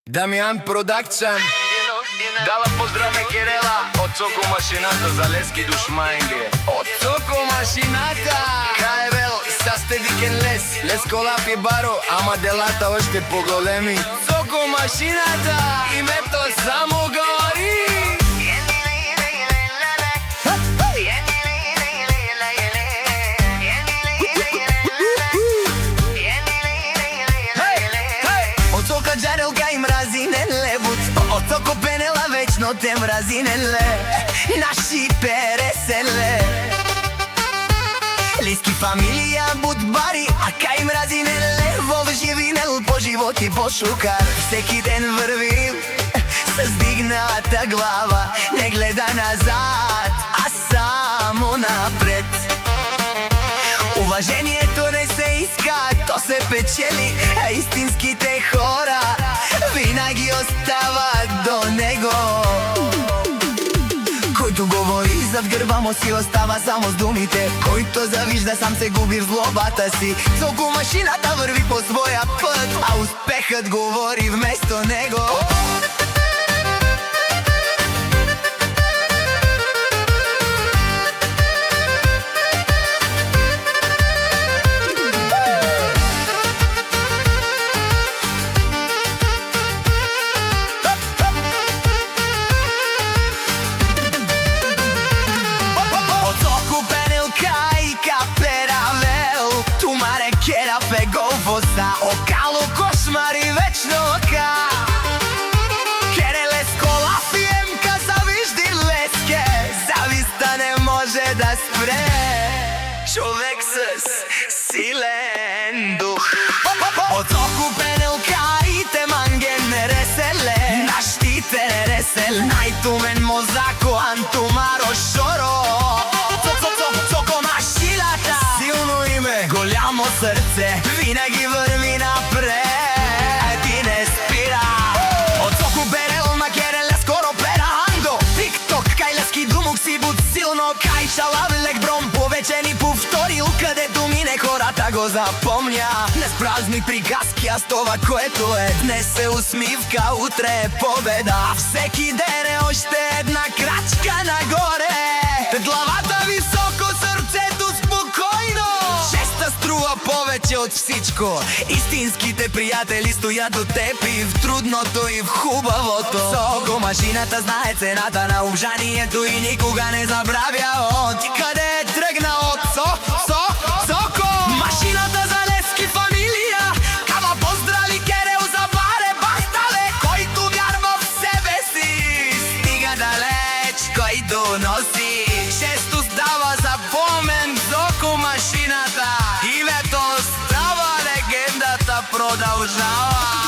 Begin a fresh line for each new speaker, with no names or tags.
Дамјан Продакшн дала поздрав на Керела од Соко машината за лески душмајнге. Од Соко машината Каевел састедикен лес колапи баро, ама делата оште поголеми. Соко машината името само говори. Джарелка и мразинен лебут, од Соко пенела вечно те мразинен ле. Наши переселе Лиски фамилија будбари, а кај мразинен ле. Вол живинел по живот и по шукар. Всеки ден врви с дигната глава, не гледа назад, а само напред. Уважението не се иска, то се печели, а истинските хора винаги остават до него. Којто говори зад грба му си остава само с думите, којто завижда сам се губи в злобата си. Соко машината врви по своја път, а успехът говори вместо него. Окало кошмари вечно ока. Кереле сколафи емка завижди леске. Зависта не може да спре човек с силен дух. Од Соко пенелка и те манген реселе. Наштите ресел најтумен мозако антумаро шоро. Соко машината, силно име, голямо срце, винаги върви напред и не спира. Од Соко берел на Кереле скоро перандо. Тикток кај лески думук си буд силно, кај шалавлек бром повече ни повторил. Където мине хората го запомня. Не с празни приказки, а с това което е. Днес е усмивка, утре е победа. Всеки ден е още една крачка нагоре. Главата високо, сърцето спокойно. Честа струва повече от всичко. Истинските приятели стоят до теб и в трудното, и в хубавото. Соко машината знае цената на обжанието и никога не забравя от къде е тръгнал. Соко машината за лески фамилия. Кава поздрави Керел за баре бахтале. Който вярва в себе си стига далеч, който носи често става запомен. Соко машината името става, легендата продължава.